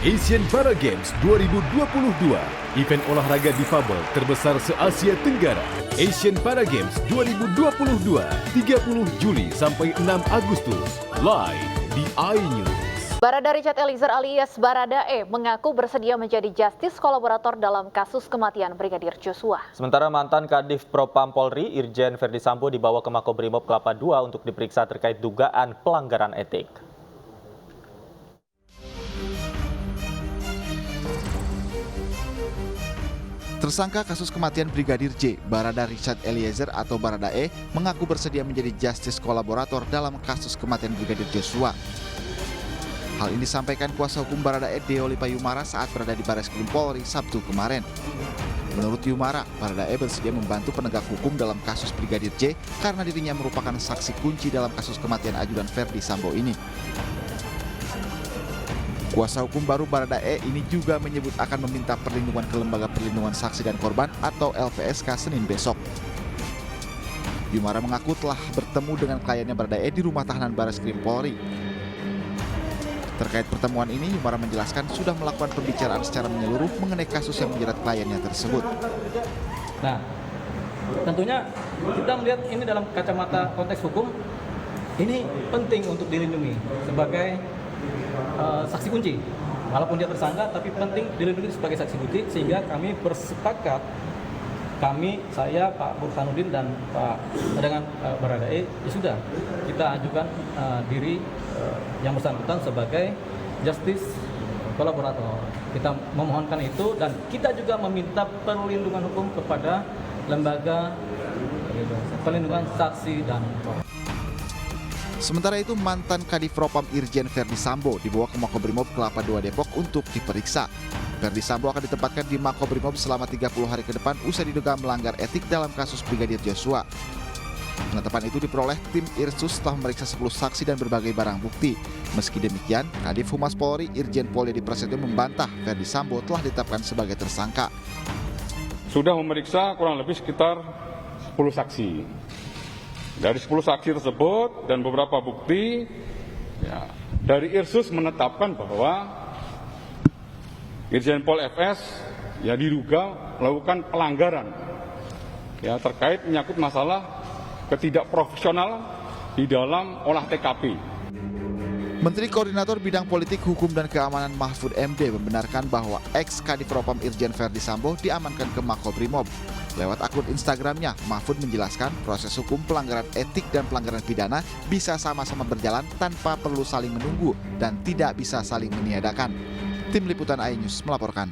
Asian Para Games 2022, event olahraga difabel terbesar se-Asia Tenggara. Asian Para Games 2022, 30 Juli sampai 6 Agustus, live di iNews. Barada Richard Eliezer alias Baradae mengaku bersedia menjadi justice kolaborator dalam kasus kematian Brigadir Joshua. Sementara mantan Kadif Propam Polri, Irjen Verdi Sambo dibawa ke Makobrimob Kelapa II untuk diperiksa terkait dugaan pelanggaran etik. Tersangka kasus kematian Brigadir J, Barada Richard Eliezer atau Baradae, mengaku bersedia menjadi justice kolaborator dalam kasus kematian Brigadir Joshua. Hal ini disampaikan kuasa hukum Baradae Deolipa Yumara saat berada di Bareskrim Polri Sabtu kemarin. Menurut Yumara, Baradae bersedia membantu penegak hukum dalam kasus Brigadir J karena dirinya merupakan saksi kunci dalam kasus kematian ajudan Verdi Sambo ini. Kuasa hukum baru Baradae ini juga menyebut akan meminta perlindungan ke Lembaga Perlindungan Saksi dan Korban atau LPSK Senin besok. Yumara mengaku telah bertemu dengan kliennya Baradae di rumah tahanan Bareskrim Polri. Terkait pertemuan ini, Yumara menjelaskan sudah melakukan pembicaraan secara menyeluruh mengenai kasus yang menjerat kliennya tersebut. Nah, tentunya kita melihat ini dalam kacamata konteks hukum, ini penting untuk dilindungi sebagai saksi kunci. Walaupun dia tersangka, tapi penting dilindungi sebagai saksi kunci, sehingga kami bersepakat, saya, Pak Burhanuddin dan Pak dengan Baradae, ya sudah kita ajukan diri yang bersangkutan sebagai justice kolaborator. Kita memohonkan itu dan kita juga meminta perlindungan hukum kepada lembaga perlindungan saksi dan korban. Sementara itu, mantan Kadif Propam Irjen Verdi Sambo dibawa ke Makobrimob Kelapa II Depok untuk diperiksa. Verdi Sambo akan ditempatkan di Makobrimob selama 30 hari ke depan usai diduga melanggar etik dalam kasus Brigadir Joshua. Penetapan itu diperoleh tim Irsus setelah memeriksa 10 saksi dan berbagai barang bukti. Meski demikian, Kadif Humas Polri Irjen Pol Dedy Prasetyo membantah Verdi Sambo telah ditetapkan sebagai tersangka. Sudah memeriksa kurang lebih sekitar 10 saksi. Dari 10 saksi tersebut dan beberapa bukti, ya, dari Irsus menetapkan bahwa Irjen Pol FS ya diduga melakukan pelanggaran ya terkait menyangkut masalah ketidakprofesional di dalam olah TKP. Menteri Koordinator Bidang Politik, Hukum, dan Keamanan Mahfud MD membenarkan bahwa ex-Kadif Propam Irjen Verdi Sambo diamankan ke Makobrimob. Lewat akun Instagramnya, Mahfud menjelaskan proses hukum pelanggaran etik dan pelanggaran pidana bisa sama-sama berjalan tanpa perlu saling menunggu dan tidak bisa saling meniadakan. Tim Liputan iNews melaporkan.